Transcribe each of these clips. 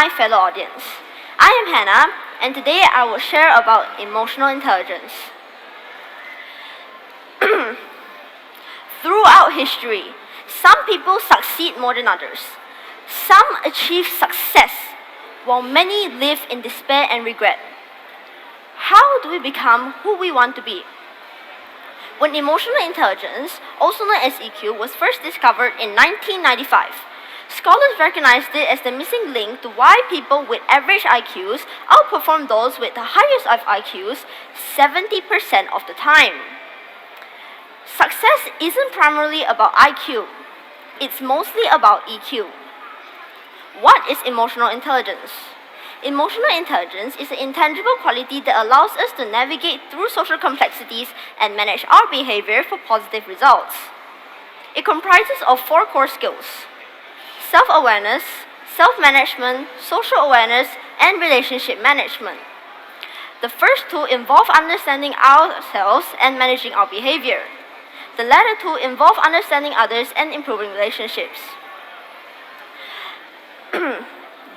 my fellow audience. I am Hannah, and today I will share about emotional intelligence. Throughout history, some people succeed more than others. Some achieve success, while many live in despair and regret. How do we become who we want to be? When emotional intelligence, also known as EQ, was first discovered in 1995, scholars recognized it as the missing link to why people with average IQs outperform those with the highest of IQs 70% of the time. Success isn't primarily about IQ, it's mostly about EQ. What is emotional intelligence? Emotional intelligence is an intangible quality that allows us to navigate through social complexities and manage our behavior for positive results. It comprises of 4 core skills: self-awareness, self-management, social awareness, and relationship management. The first 2 involve understanding ourselves and managing our behavior. The latter 2 involve understanding others and improving relationships.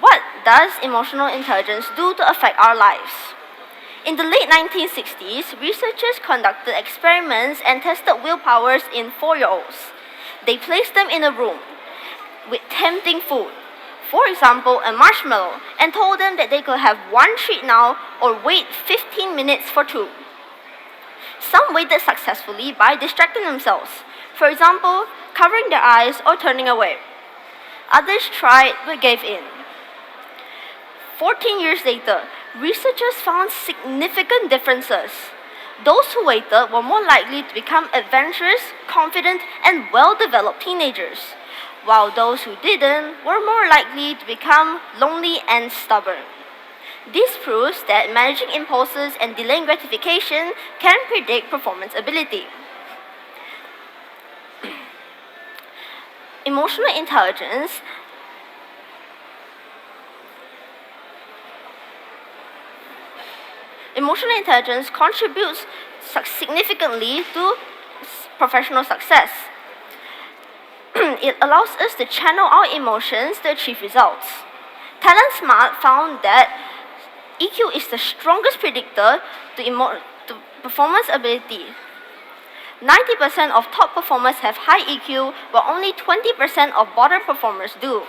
What does emotional intelligence do to affect our lives? In the late 1960s, researchers conducted experiments and tested willpowers in 4-year-olds. They placed them in a room with tempting food, for example, a marshmallow, and told them that they could have 1 treat now or wait 15 minutes for 2. Some waited successfully by distracting themselves, for example, covering their eyes or turning away. Others tried but gave in. 14 years later, researchers found significant differences. Those who waited were more likely to become adventurous, confident, and well-developed teenagers, while those who didn't were more likely to become lonely and stubborn. This proves that managing impulses and delaying gratification can predict performance ability. Emotional intelligence contributes significantly to professional success. It allows us to channel our emotions to achieve results. Talent Smart found that EQ is the strongest predictor to performance ability. 90% of top performers have high EQ, while only 20% of bottom performers do.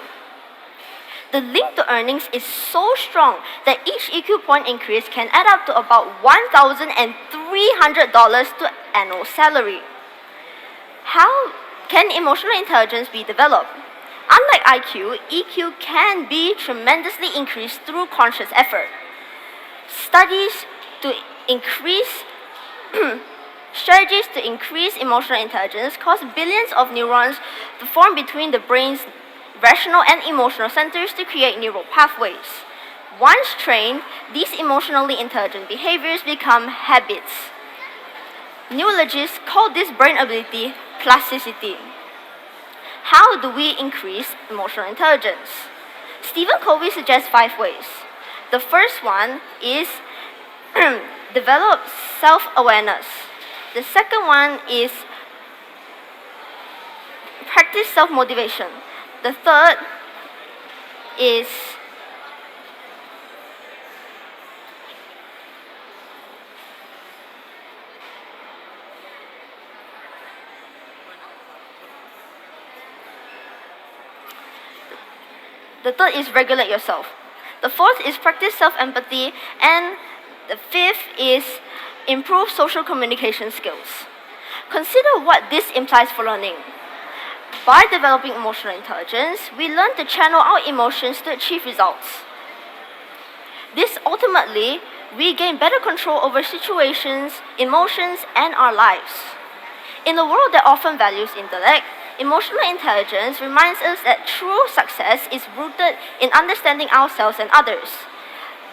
The link to earnings is so strong that each EQ point increase can add up to about $1,300 to annual salary. How can emotional intelligence be developed? Unlike IQ, EQ can be tremendously increased through conscious effort. Strategies to increase emotional intelligence cause billions of neurons to form between the brain's rational and emotional centers to create neural pathways. Once trained, these emotionally intelligent behaviors become habits. Neurologists call this brain ability plasticity. How do we increase emotional intelligence? Stephen Covey suggests 5 ways. The first one is develop self-awareness. The second one is practice self-motivation. The third is regulate yourself. The fourth is practice self-empathy, and the fifth is improve social communication skills. Consider what this implies for learning. By developing emotional intelligence, we learn to channel our emotions to achieve results. This ultimately, we gain better control over situations, emotions, and our lives. In a world that often values intellect, emotional intelligence reminds us that true success is rooted in understanding ourselves and others.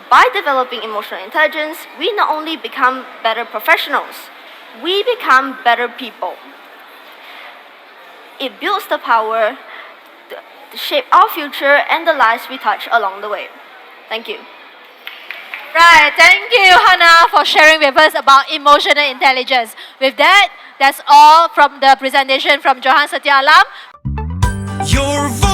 By developing emotional intelligence, we not only become better professionals, we become better people. It builds the power to shape our future and the lives we touch along the way. Thank you. Right, thank you, Hannah, for sharing with us about emotional intelligence. With that, that's all from the presentation from Johan Setia Alum. Your voice.